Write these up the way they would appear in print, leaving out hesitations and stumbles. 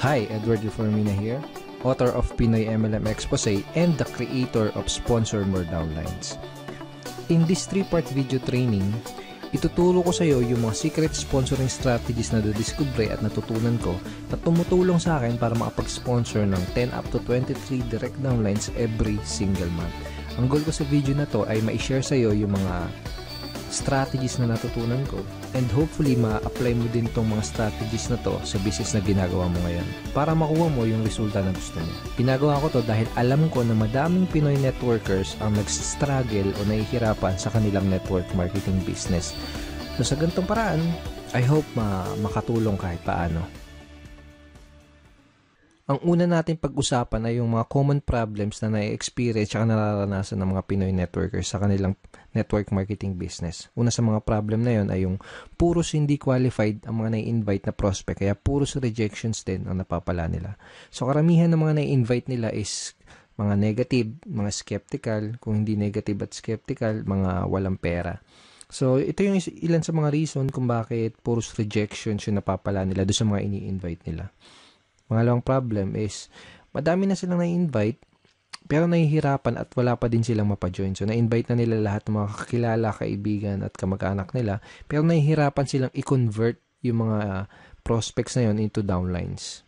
Hi, Edward Reformina here, author of Pinoy MLM Expose and the creator of Sponsor More Downlines. In this 3-part video training, ituturo ko sa iyo yung mga secret sponsoring strategies na nadiskubre at natutunan ko na tumutulong sa akin para makapag-sponsor ng 10 up to 23 direct downlines every single month. Ang goal ko sa video na to ay ma-share sa iyo yung mga strategies na natutunan ko and hopefully ma-apply mo din tong mga strategies na to sa business na ginagawa mo ngayon para makuha mo yung resulta na gusto mo. Ginagawa ko to dahil alam ko na madaming Pinoy networkers ang nagsistruggle o nahihirapan sa kanilang network marketing business. So sa ganitong paraan, I hope makatulong kahit paano. Ang una natin pag-usapan ay yung mga common problems na na-experience at nararanasan ng mga Pinoy networkers sa kanilang network marketing business. Una sa mga problem na yon ay yung puros hindi qualified ang mga na-invite na prospect, kaya puros rejections din ang napapala nila. So karamihan ng mga na-invite nila is mga negative, mga skeptical, kung hindi negative at skeptical, mga walang pera. So ito yung ilan sa mga reason kung bakit puros rejections yung napapala nila doon sa mga ini-invite nila. Pangalawang problem is, madami na silang na-invite, pero nahihirapan at wala pa din silang mapajoin. So, na-invite na nila lahat ng mga kakilala, kaibigan at kamag-anak nila, pero nahihirapan silang i-convert yung mga prospects na yun into downlines.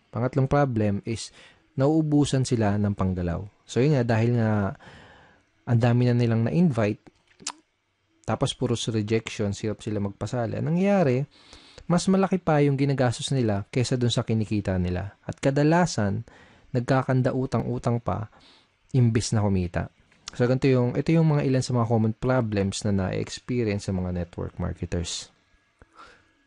Pangatlong problem is, nauubusan sila ng panggalaw. So, yun nga, dahil nga ang dami na nilang na-invite, tapos puros rejection, hirap sila magpasali. Anong nangyayari? Mas malaki pa yung ginagastos nila kaysa dun sa kinikita nila. At kadalasan, nagkakanda utang-utang pa imbis na kumita. So, ito yung mga ilan sa mga common problems na na-experience sa mga network marketers.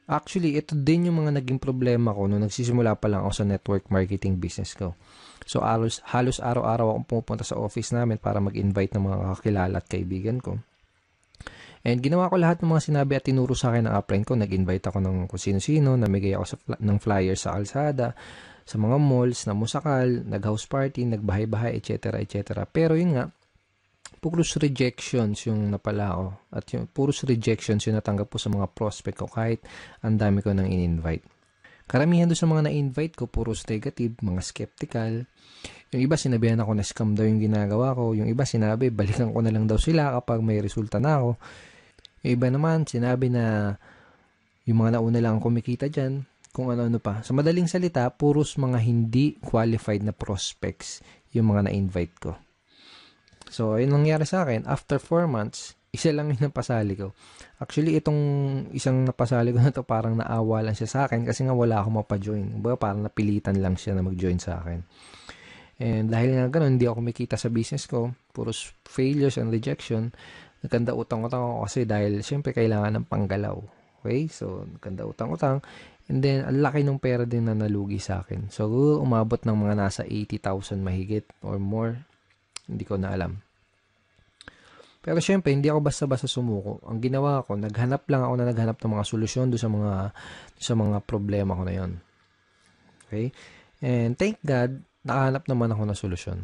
Actually, ito din yung mga naging problema ko nung nagsisimula pa lang ako sa network marketing business ko. So, halos araw-araw akong pumupunta sa office namin para mag-invite ng mga kakilala at kaibigan ko. And ginawa ko lahat ng mga sinabi at tinuro sa akin ng upline ko. Nag-invite ako ng kung sino-sino, namigay ako ng flyer sa kalsada, sa mga malls, na musakal, nag-house party, nagbahay-bahay, etc. etc. Pero yun nga, puros rejections yung napala ko. At yung puros rejections yung natanggap ko sa mga prospect ko kahit ang dami ko nang in-invite. Karamihan doon sa mga na-invite ko, puros negative, mga skeptical. Yung iba sinabihan ako na scam daw yung ginagawa ko. Yung iba sinabi, balikan ko na lang daw sila kapag may resulta na ako. Yung iba naman, sinabi na yung mga nauna lang kumikita dyan, kung ano-ano pa. Sa madaling salita, puros mga hindi qualified na prospects yung mga na-invite ko. So, yun nangyari sa akin. After 4 months, isa lang yung napasali ko. Actually, itong isang napasali ko na to parang naawa lang siya sa akin kasi nga wala akong mapajoin. Parang napilitan lang siya na mag-join sa akin. And dahil nga ganun, hindi ako kumikita sa business ko. Puros failures and rejection. Nagkanda utang-utang ako kasi dahil syempre kailangan ng panggalaw. Okay? So, nagkanda utang-utang. And then, ang laki ng pera din na nalugi sa akin. So, umabot ng mga nasa 80,000 mahigit or more. Hindi ko na alam. Pero syempre, hindi ako basta-basta sumuko. Ang ginawa ko, naghanap ng mga solusyon doon sa mga problema ko na yon. Okay? And thank God, nakahanap naman ako ng solusyon.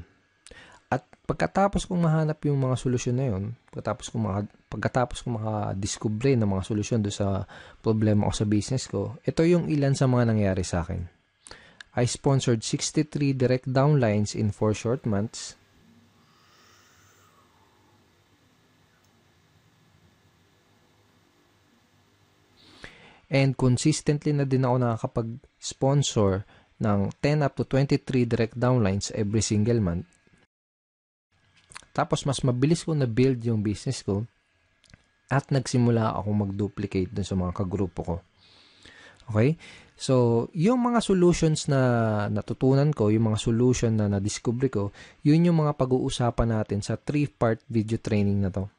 At pagkatapos kong mahanap yung mga solusyon na yun, pagkatapos kong makadiskubre ng mga solusyon doon sa problema ko sa business ko, ito yung ilan sa mga nangyari sa akin. I sponsored 63 direct downlines in 4 short months. And consistently na din ako nakakapag-sponsor ng 10 up to 23 direct downlines every single month. Tapos, mas mabilis ko na-build yung business ko at nagsimula ako mag-duplicate dun sa mga kagrupo ko. Okay? So, yung mga solutions na natutunan ko, yung mga solution na na-discover ko, yun yung mga pag-uusapan natin sa 3-part video training na to.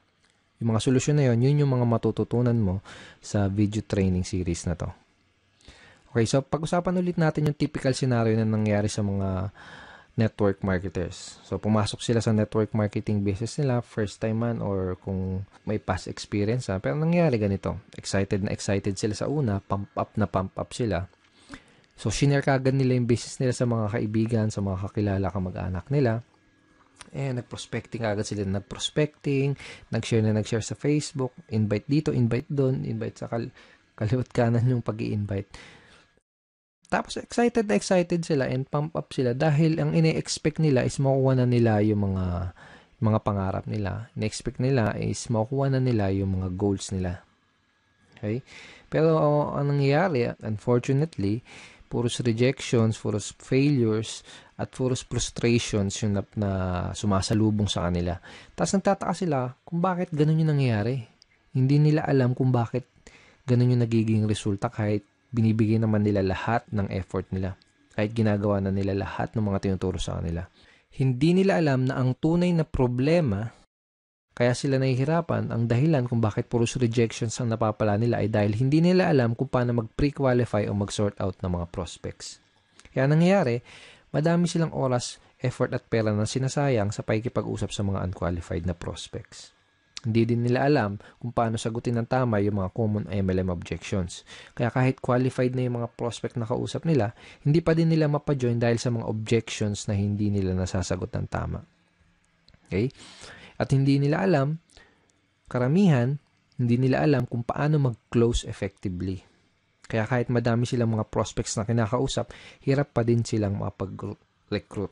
Yung mga solusyon na yun yung mga matututunan mo sa video training series na to. Okay, so pag-usapan ulit natin yung typical scenario na nangyari sa mga network marketers. So, pumasok sila sa network marketing business nila, first time man or kung may past experience. Pero nangyari ganito, excited sila sa una, pump up sila. So, shinare kagad nila yung business nila sa mga kaibigan, sa mga kakilala, kamag-anak nila. Nag-prospecting agad sila. Nag-share sa Facebook, invite dito, invite doon, invite sa kaliwat kanan yung pag-i-invite. Tapos excited na excited sila and pump up sila dahil ang ine-expect nila is makuha na nila yung mga pangarap nila. Ine-expect nila is makuha na nila yung mga goals nila. Okay? Pero ang nangyayari, unfortunately, puros rejections, puros failures, at puros frustrations yung na sumasalubong sa kanila. Tapos nagtataka sila kung bakit ganun yung nangyayari. Hindi nila alam kung bakit ganun yung nagiging resulta kahit binibigay naman nila lahat ng effort nila. Kahit ginagawa na nila lahat ng mga tinuturo sa kanila. Hindi nila alam na ang tunay na problema kaya sila nahihirapan, ang dahilan kung bakit puros rejections ang napapala nila ay dahil hindi nila alam kung paano mag-pre-qualify o mag-sort out ng mga prospects. Kaya nangyayari, madami silang oras, effort at pera na sinasayang sa pakikipag-usap sa mga unqualified na prospects. Hindi din nila alam kung paano sagutin ng tama yung mga common MLM objections. Kaya kahit qualified na yung mga prospect na kausap nila, hindi pa din nila mapajoin dahil sa mga objections na hindi nila nasasagot ng tama. Okay? At hindi nila alam, karamihan, hindi nila alam kung paano mag-close effectively. Kaya kahit madami silang mga prospects na kinakausap, hirap pa din silang makapag-recruit.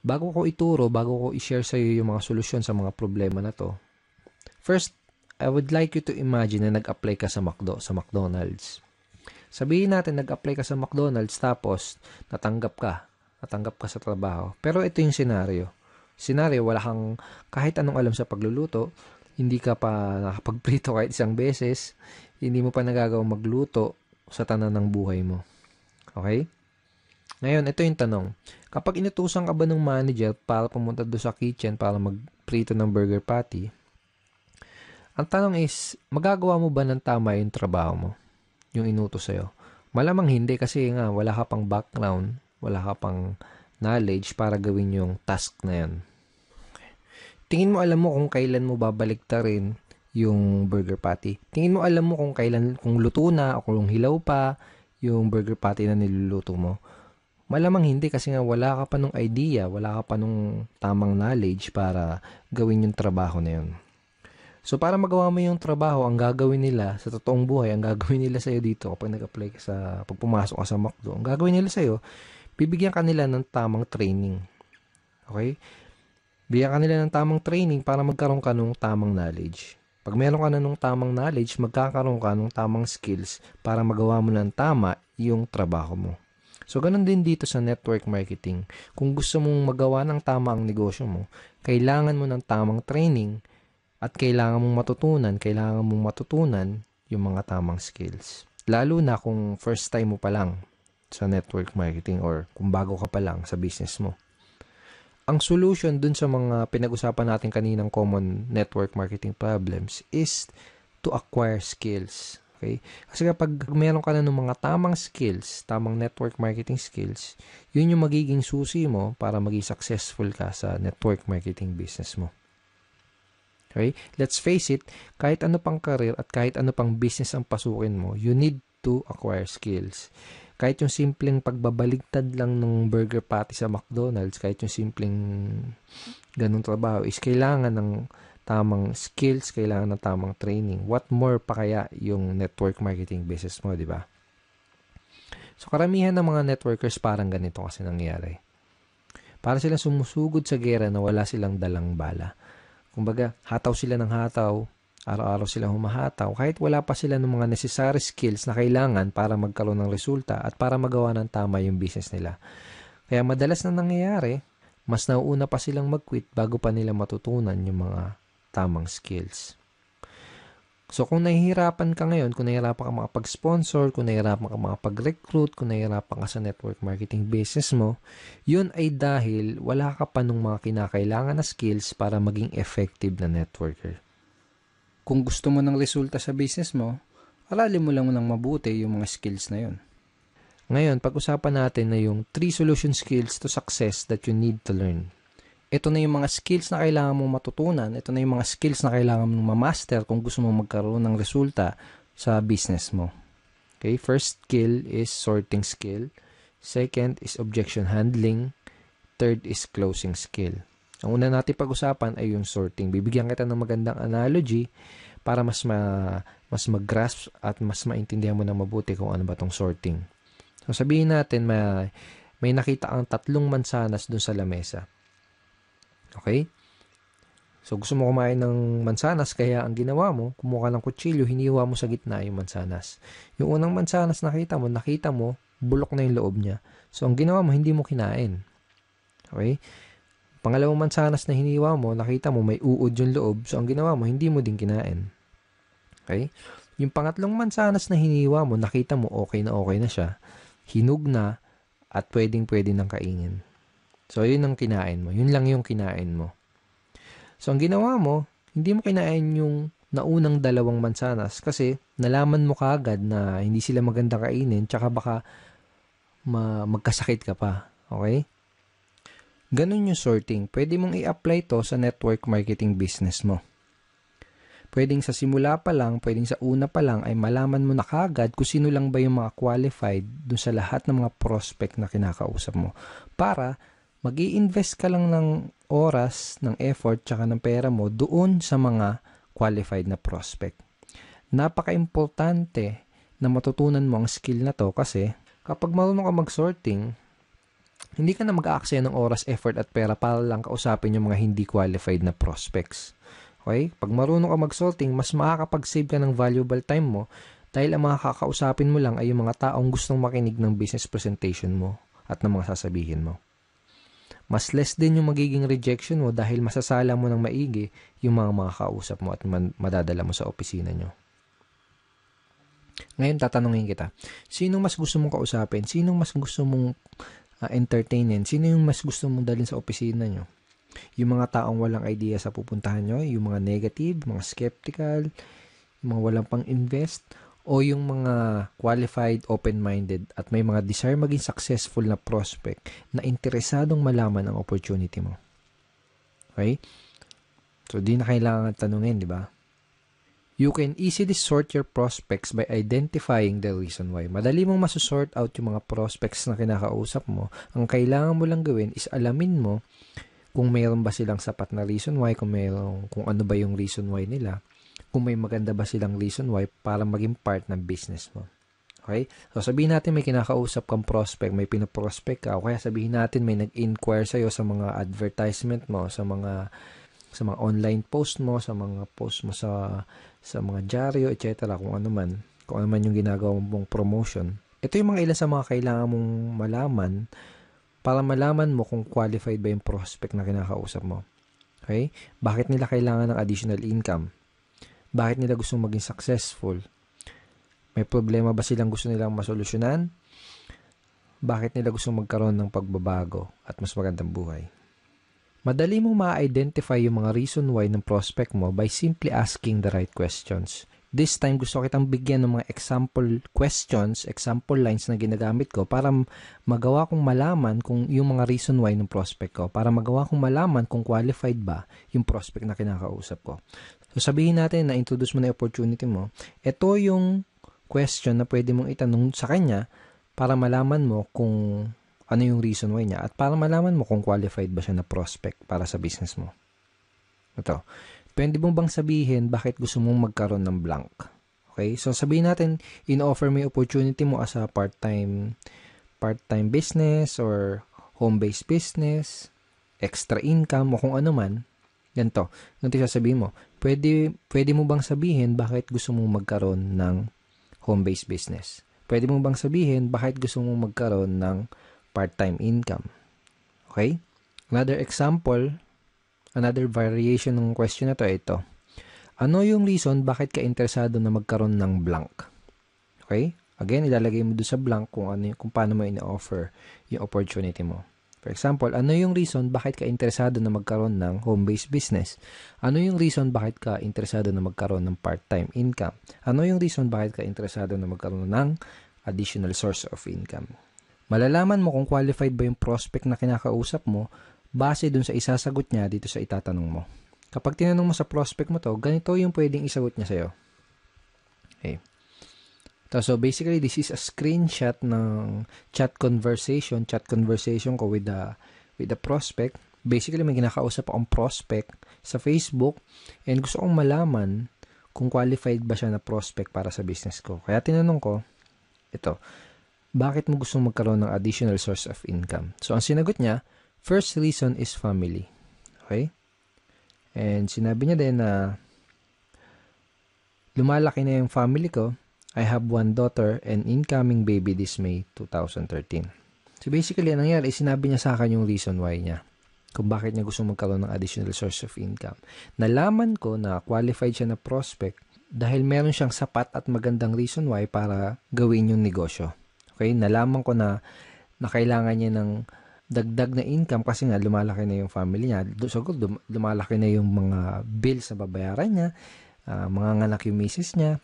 Bago ko ituro, bago ko i-share sa iyo yung mga solusyon sa mga problema na to, first, I would like you to imagine na nag-apply ka sa McDonald's. Sabihin natin, nag-apply ka sa McDonald's tapos natanggap ka sa trabaho. Pero ito yung scenario, wala kang kahit anong alam sa pagluluto, hindi ka pa nakapagprito kahit isang beses, hindi mo pa nagagawang magluto sa tanan ng buhay mo. Okay? Ngayon, ito yung tanong. Kapag inutusan ka ba ng manager para pumunta doon sa kitchen para magprito ng burger patty, ang tanong is, magagawa mo ba ng tama yung trabaho mo? Yung inutos sa'yo? Malamang hindi kasi nga wala ka pang background, wala ka pang knowledge para gawin yung task na yan. Tingin mo alam mo kung kailan mo babaliktarin yung burger patty. Tingin mo alam mo kung luto na o kung hilaw pa yung burger patty na niluluto mo. Malamang hindi kasi nga wala ka pa nung idea, wala ka pa nung tamang knowledge para gawin yung trabaho na yun. So para magawa mo yung trabaho, ang gagawin nila sa totoong buhay, ang gagawin nila sa'yo dito kapag nag-apply ka pag pumasok ka sa McDo, ang gagawin nila sa'yo, bibigyan ka nila ng tamang training. Okay? Bigyan ka nila ng tamang training para magkaroon ka ng tamang knowledge. Pag meron ka na ng tamang knowledge, magkakaroon ka ng tamang skills para magawa mo ng tama yung trabaho mo. So, ganun din dito sa network marketing. Kung gusto mong magawa ng tama ang negosyo mo, kailangan mo ng tamang training at kailangan mong matutunan yung mga tamang skills. Lalo na kung first time mo pa lang sa network marketing or kung bago ka pa lang sa business mo. Ang solution dun sa mga pinag-usapan natin kaninang common network marketing problems is to acquire skills. Okay? Kasi kapag meron ka na ng mga tamang skills, tamang network marketing skills, yun yung magiging susi mo para maging successful ka sa network marketing business mo. Okay? Let's face it, kahit ano pang career at kahit ano pang business ang pasukin mo, you need to acquire skills. Kahit yung simpleng pagbabaligtad lang ng burger patty sa McDonald's, kahit yung simpleng ganung trabaho is kailangan ng tamang skills, kailangan ng tamang training. What more pa kaya yung network marketing business mo, di ba? So, karamihan ng mga networkers parang ganito kasi nangyayari. Para silang sumusugod sa gera na wala silang dalang bala. Kumbaga, hataw sila ng hataw, araw-araw silang humahataw, kahit wala pa sila ng mga necessary skills na kailangan para magkaroon ng resulta at para magawa ng tama yung business nila. Kaya madalas na nangyayari, mas nauuna pa silang mag-quit bago pa nila matutunan yung mga tamang skills. So, kung nahihirapan ka ngayon, kung nahihirapan ka makapag-sponsor, kung nahihirapan ka makapag-recruit, kung nahihirapan ka sa network marketing business mo, yun ay dahil wala ka pa nung mga kinakailangan na skills para maging effective na networker. Kung gusto mo ng resulta sa business mo, aralin mo lang ng mabuti yung mga skills na yun. Ngayon, pag-usapan natin na yung 3 solution skills to success that you need to learn. Ito na yung mga skills na kailangan mong matutunan. Ito na yung mga skills na kailangan mong ma-master kung gusto mong magkaroon ng resulta sa business mo. Okay? First skill is sorting skill. Second is objection handling. Third is closing skill. Ang una natin pag-usapan ay yung sorting. Bibigyan kita ng magandang analogy para mas mag-grasp at mas maintindihan mo na mabuti kung ano ba tong sorting. So sabihin natin may nakita kang 3 mansanas dun sa lamesa. Okay? So gusto mo kumain ng mansanas, kaya ang ginawa mo, kumuha ka ng kutsilyo, hiniwa mo sa gitna yung mansanas. Yung unang mansanas nakita mo, bulok na yung loob niya. So ang ginawa mo, hindi mo kinain. Okay? Pangalawang mansanas na hiniwa mo, nakita mo may uod yung loob. So ang ginawa mo, hindi mo din kinain. Okay? Yung pangatlong mansanas na hiniwa mo, nakita mo okay na siya. Hinug na at pwedeng-pwede nang kainin. So yun ang kinain mo. Yun lang yung kinain mo. So ang ginawa mo, hindi mo kinain yung naunang 2 mansanas kasi nalaman mo kaagad na hindi sila maganda kainin tsaka baka magkasakit ka pa. Okay? Ganun yung sorting. Pwede mong i-apply to sa network marketing business mo. Pwedeng sa simula pa lang, pwedeng sa una pa lang ay malaman mo na kaagad kung sino lang ba yung mga qualified dun sa lahat ng mga prospect na kinakausap mo. Para mag-i-invest ka lang ng oras, ng effort, tsaka ng pera mo doon sa mga qualified na prospect. Napaka-importante na matutunan mo ang skill na to kasi kapag marunong ka mag-sorting, hindi ka na mag-aaksaya ng oras, effort at pera para lang kausapin yung mga hindi qualified na prospects. Okay? Pag marunong ka mag-sorting, mas makakapag-save ka ng valuable time mo dahil ang mga kakausapin mo lang ay yung mga taong gustong makinig ng business presentation mo at ng mga sasabihin mo. Mas less din yung magiging rejection mo dahil masasala mo ng maigi yung mga makakausap mo at madadala mo sa opisina nyo. Ngayon, tatanungin kita, sinong mas gusto mong kausapin? Sinong mas gusto mong entertainin? Sino yung mas gusto mong dalhin sa opisina nyo? Yung mga taong walang idea sa pupuntahan nyo, yung mga negative, mga skeptical, yung mga walang pang-invest, o yung mga qualified, open-minded, at may mga desire maging successful na prospect na interesadong malaman ang opportunity mo. Okay? So, di na kailangan tanungin, di ba? You can easily sort your prospects by identifying the reason why. Madali mong masusort out yung mga prospects na kinakausap mo. Ang kailangan mo lang gawin is alamin mo kung mayroon ba silang sapat na reason why, kung ano ba yung reason why nila, kung may maganda ba silang reason why para maging part ng business mo. Okay? So sabihin natin may kinakausap kang prospect, may pinoprospect ka, o kaya sabihin natin may nag-inquire sa'yo sa mga advertisement mo, sa mga online post mo, sa mga post mo sa mga dyaryo, etc. Kung ano man yung ginagawa mong promotion. Ito yung mga ilan sa mga kailangan mong malaman para malaman mo kung qualified ba yung prospect na kinakausap mo. Okay? Bakit nila kailangan ng additional income? Bakit nila gustong maging successful? May problema ba silang gusto nilang masolusyonan? Bakit nila gustong magkaroon ng pagbabago at mas magandang buhay? Madali mong ma-identify yung mga reason why ng prospect mo by simply asking the right questions. This time, gusto kitang bigyan ng mga example questions, example lines na ginagamit ko para magawa kong malaman kung yung mga reason why ng prospect ko, para magawa kong malaman kung qualified ba yung prospect na kinakausap ko. So, sabihin natin na introduce mo na yung opportunity mo. Ito yung question na pwede mong itanong sa kanya para malaman mo kung ano yung reason why niya at para malaman mo kung qualified ba siya na prospect para sa business mo. Ito. Pwede mo bang sabihin bakit gusto mong magkaroon ng blank? Okay? So, sabihin natin, in-offer mo yung opportunity mo as a part-time business or home-based business, extra income, o kung ano man. Ganito. Ganito sasabihin mo. Pwede mo bang sabihin bakit gusto mong magkaroon ng home-based business? Pwede mo bang sabihin bakit gusto mong magkaroon ng part-time income? Okay? Another example, another variation ng question na to ay ito. Ano yung reason bakit ka interesado na magkaroon ng blank? Okay? Again, ilalagay mo doon sa blank kung paano mo ina-offer yung opportunity mo. For example, ano yung reason bakit ka interesado na magkaroon ng home-based business? Ano yung reason bakit ka interesado na magkaroon ng part-time income? Ano yung reason bakit ka interesado na magkaroon ng additional source of income? Malalaman mo kung qualified ba yung prospect na kinakausap mo base dun sa isasagot niya dito sa itatanong mo. Kapag tinanong mo sa prospect mo to, ganito yung pwedeng isagot niya sa'yo. Okay. So basically, this is a screenshot ng chat conversation ko with the prospect. Basically, may kinakausap akong prospect sa Facebook and gusto kong malaman kung qualified ba siya na prospect para sa business ko. Kaya tinanong ko, ito, bakit mo gustong magkaroon ng additional source of income? So, ang sinagot niya, first reason is family. Okay? And sinabi niya din na lumalaki na yung family ko. I have one daughter and incoming baby this May 2013. So, basically, ang nangyari, sinabi niya sa akin yung reason why niya. Kung bakit niya gusto magkaroon ng additional source of income. Nalaman ko na qualified siya na prospect dahil meron siyang sapat at magandang reason why para gawin yung negosyo. Okay? Nalaman ko na kailangan niya ng dagdag na income kasi nga lumalaki na yung family niya. So, lumalaki na yung mga bills na babayaran niya, mga nganak yung misis niya,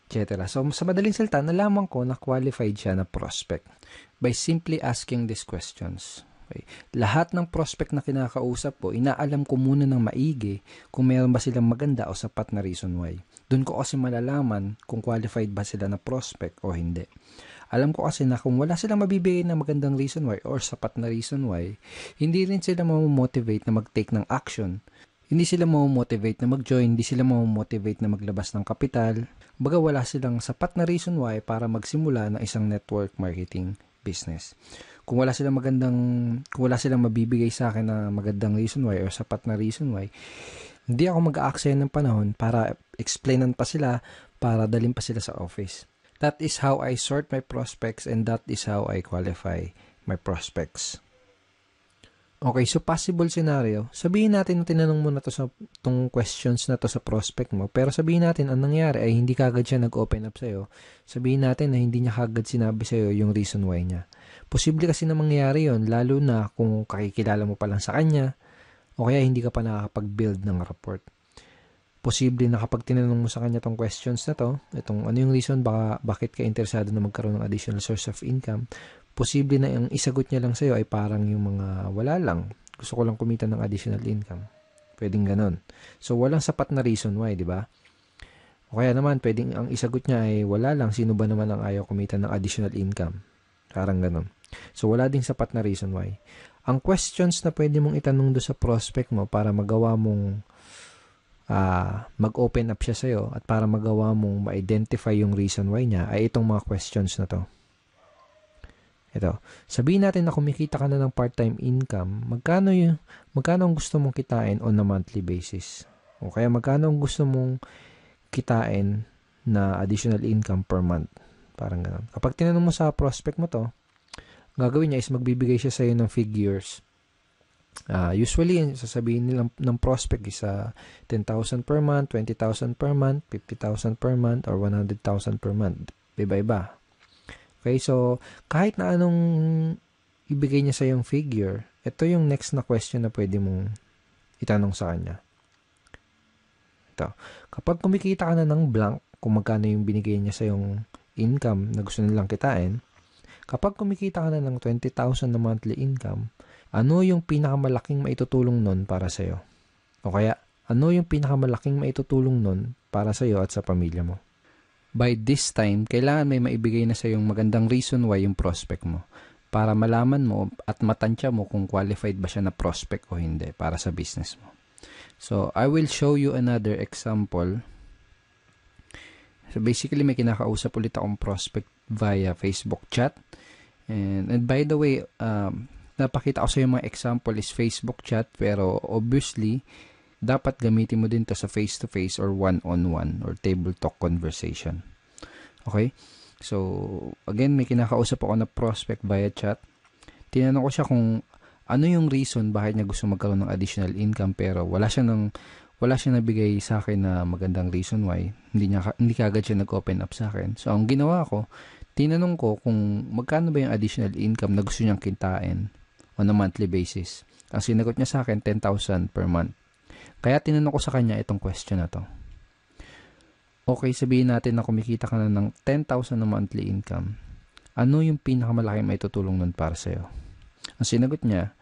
etc. So, sa madaling salita, nalaman ko na qualified siya na prospect by simply asking these questions. Okay. Lahat ng prospect na kinakausap ko, inaalam ko muna ng maigi kung meron ba silang maganda o sapat na reason why. Doon ko kasi malalaman kung qualified ba sila na prospect o hindi. Alam ko kasi na kung wala silang mabibigay na magandang reason why or sapat na reason why, hindi rin sila mamomotivate na mag-take ng action. Hindi sila mamomotivate na mag-join, hindi sila mamomotivate na maglabas ng kapital. Baga wala silang sapat na reason why para magsimula ng isang network marketing business. Kung wala silang mabibigay sa akin na magandang reason why or sapat na reason why, hindi ako mag-aaksaya ng panahon para explainan pa sila, para dalhin pa sila sa office. That is how I sort my prospects and that is how I qualify my prospects. Okay, so possible scenario, sabihin natin na tinanong mo na tong questions na to sa prospect mo, pero sabihin natin ang nangyari ay hindi kagad siya nag-open up sa'yo. Sabihin natin na hindi niya kagad sinabi sa'yo yung reason why niya. Posible kasi na mangyari yon, lalo na kung kakikilala mo pa lang sa kanya o kaya hindi ka pa nakakapag-build ng rapport. Posible na kapag tinanong mo sa kanya tong questions na to, itong ano yung reason bakit ka interesado na magkaroon ng additional source of income, posible na yung isagot niya lang sa'yo ay parang yung mga wala lang. Gusto ko lang kumita ng additional income. Pwedeng ganon. So, walang sapat na reason why, di ba? O kaya naman, pwedeng ang isagot niya ay wala lang. Sino ba naman ang ayaw kumita ng additional income? Parang ganon. So, wala ding sapat na reason why. Ang questions na pwede mong itanong do sa prospect mo para magawa mong mag-open up siya sa'yo at para magawa mong ma-identify yung reason why niya ay itong mga questions na to. Ito, sabihin natin na kumikita ka na ng part-time income, magkano ang gusto mong kitain on a monthly basis? O kaya magkano ang gusto mong kitain na additional income per month? Parang gano'n. Kapag tinanong mo sa prospect mo to, gagawin niya is magbibigay siya sa'yo ng figures. Usually, sasabihin nilang ng prospect is 10,000 per month, 20,000 per month, 50,000 per month, or 100,000 per month. Iba-iba. Okay, so kahit na anong ibigay niya sa yung figure, ito yung next na question na pwede mong itanong sa kanya. Ito, kapag kumikita ka na ng blank, kung magkano yung binigay niya sa yung income na gusto nilang kitain, kapag kumikita ka na ng 20,000 na monthly income, ano yung pinakamalaking maitutulong nun para sa'yo? O kaya, ano yung pinakamalaking maitutulong nun para sa'yo at sa pamilya mo? By this time, kailangan may maibigay na sa yung magandang reason why yung prospect mo para malaman mo at matansya mo kung qualified ba siya na prospect o hindi para sa business mo. So, I will show you another example. So, basically, may kinakausap ulit akong prospect via Facebook chat. And by the way, napakita ko sa yung mga example is Facebook chat, pero obviously, dapat gamitin mo din to sa face-to-face or one-on-one or table talk conversation. Okay? So, again, may kinakausap ako na prospect via chat. Tinanong ko siya kung ano yung reason bakit niya gusto magkaroon ng additional income pero wala siya nabigay sa akin na magandang reason why. Hindi kagad siya nag-open up sa akin. So, ang ginawa ko, tinanong ko kung magkano ba yung additional income na gusto niyang kitain on a monthly basis. Ang sinagot niya sa akin, 10,000 per month. Kaya tinanong ko sa kanya itong question na to. Okay, sabihin natin na kumikita ka na ng 10,000 na monthly income. Ano yung pinakamalaki maitutulong nun para sa'yo? Ang sinagot niya,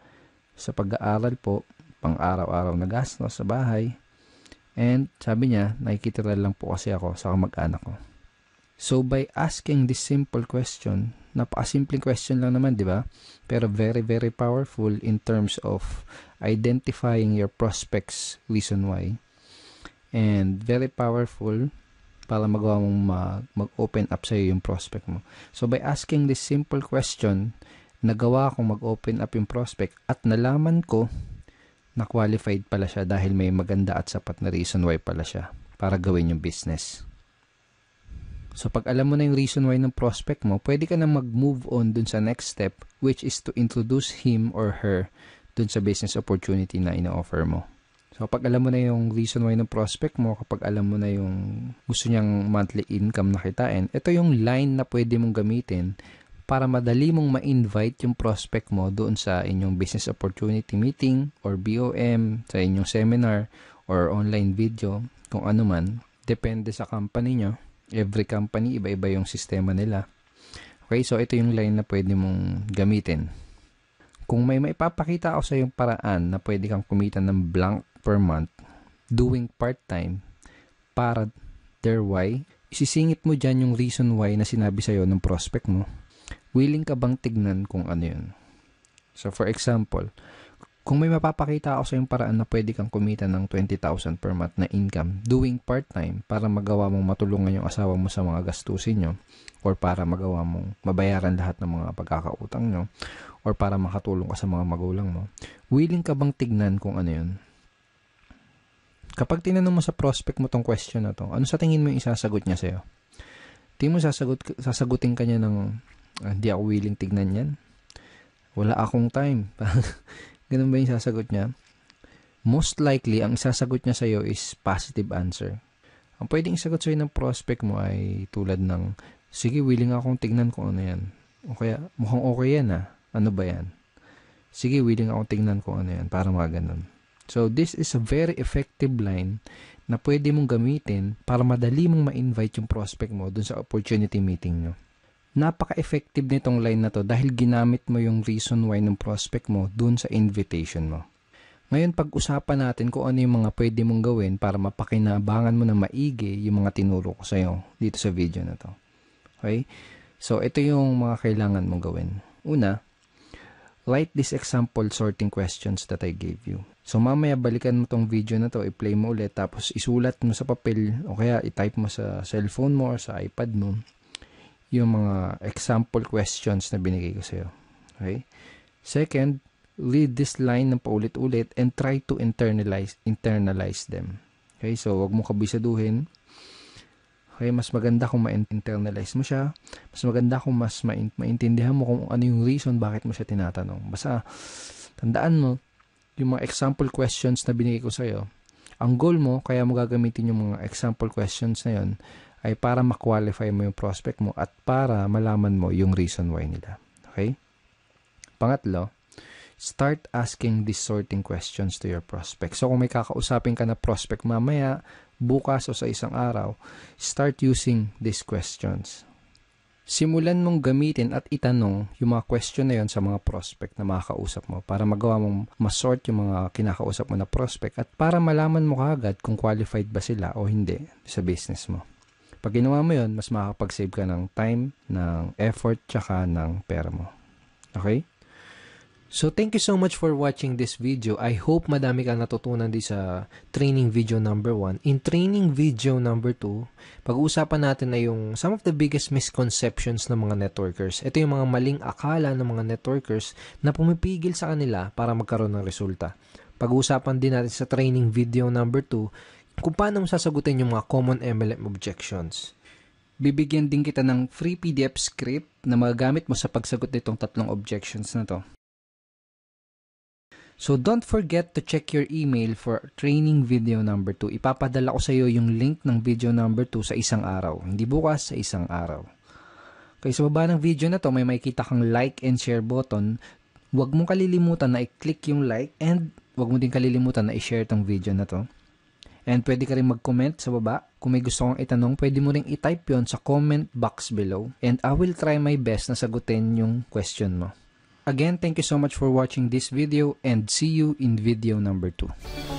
sa pag-aaral po, pang-araw-araw na gastos sa bahay. And sabi niya, nakikitira lang po kasi ako sa kamag-anak ko. So by asking this simple question, napakasimpleng question lang naman, di ba? Pero very, very powerful in terms of identifying your prospects reason why. And very powerful para magawa mong mag-open up sa'yo yung prospect mo. So, by asking this simple question, nagawa akong mag-open up yung prospect at nalaman ko na qualified pala siya dahil may maganda at sapat na reason why pala siya para gawin yung business. So, pag alam mo na yung reason why ng prospect mo, pwede ka na mag-move on dun sa next step, which is to introduce him or her dun sa business opportunity na ina-offer mo. So, kapag alam mo na yung reason why ng prospect mo, kapag alam mo na yung gusto niyang monthly income na kitain, ito yung line na pwede mong gamitin para madali mong ma-invite yung prospect mo doon sa inyong business opportunity meeting or BOM, sa inyong seminar or online video, kung ano man. Depende sa company nyo. Every company, iba-iba yung sistema nila. Okay, so ito yung line na pwede mong gamitin. Kung may maipapakita ako sa yung paraan na pwede kang kumita ng blank per month doing part-time para their why, isisingit mo dyan yung reason why na sinabi sa'yo ng prospect mo. Willing ka bang tignan kung ano yun? So, for example, kung may mapapakita ako sa yung paraan na pwede kang kumita ng 20,000 per month na income doing part-time para magawa mong matulungan yung asawa mo sa mga gastusin nyo or para magawa mong mabayaran lahat ng mga pagkakautang nyo or para makatulong ka sa mga magulang mo, willing ka bang tignan kung ano yun? Kapag tinanong mo sa prospect mo tong question na to, ano sa tingin mo yung isasagot niya sa'yo? Tingin mo sasagutin ka niya ng hindi ako willing tignan yan? Wala akong time. Ganun ba yung sasagot niya? Most likely, ang sasagot niya sa'yo is positive answer. Ang pwedeng isagot sa'yo ng prospect mo ay tulad ng, sige, willing akong tignan kung ano yan. O kaya, mukhang okay yan Ano ba yan? Sige, willing akong tignan kung ano yan. Para mga ganun. So, this is a very effective line na pwede mong gamitin para madali mong ma-invite yung prospect mo dun sa opportunity meeting nyo. Napaka-effective nitong line na to dahil ginamit mo yung reason why ng prospect mo dun sa invitation mo. Ngayon, pag-usapan natin kung ano yung mga pwede mong gawin para mapakinabangan mo na maigi yung mga tinuro ko sa'yo dito sa video na to. Okay? So, ito yung mga kailangan mong gawin. Una, write this example sorting questions that I gave you. So, mamaya balikan mo tong video na to, i-play mo ulit, tapos isulat mo sa papel o kaya i-type mo sa cellphone mo or sa iPad mo yung mga example questions na binigay ko sa'yo. Okay? Second, read this line ng paulit-ulit and try to internalize them. Okay? So, wag mo kabisaduhin. Okay? Mas maganda kung ma-internalize mo siya. Mas maganda kung mas maintindihan mo kung ano yung reason bakit mo siya tinatanong. Basta, tandaan mo, yung mga example questions na binigay ko sa'yo, ang goal mo, kaya mo gagamitin yung mga example questions na yun, ay para ma-qualify mo yung prospect mo at para malaman mo yung reason why nila. Okay? Pangatlo, start asking these sorting questions to your prospect. So, kung may kakausapin ka na prospect mamaya, bukas o sa isang araw, start using these questions. Simulan mong gamitin at itanong yung mga question na yon sa mga prospect na makakausap mo para magawa mong masort yung mga kinakausap mo na prospect at para malaman mo kaagad kung qualified ba sila o hindi sa business mo. Pag ginawa mo yun, mas makakapag-save ka ng time, ng effort, tsaka ng pera mo. Okay? So, thank you so much for watching this video. I hope madami kang natutunan din sa training video number 1. In training video number 2, pag-uusapan natin na yung some of the biggest misconceptions ng mga networkers. Ito yung mga maling akala ng mga networkers na pumipigil sa kanila para magkaroon ng resulta. Pag-uusapan din natin sa training video number 2, kung paano mo sasagutin yung mga common MLM objections. Bibigyan din kita ng free PDF script na magagamit mo sa pagsagot nitong 3 objections na to. So, don't forget to check your email for training video number 2. Ipapadala ko sa iyo yung link ng video number 2 sa isang araw. Hindi bukas, sa isang araw. Kaya sa baba ng video na to, may makikita kang like and share button. Huwag mong kalilimutan na i-click yung like and huwag mo din kalilimutan na i-share tong video na to. And pwede ka rin mag-comment sa baba. Kung may gusto kong itanong, pwede mo rin i-type yon sa comment box below. And I will try my best na sagutin yung question mo. Again, thank you so much for watching this video and see you in video number 2.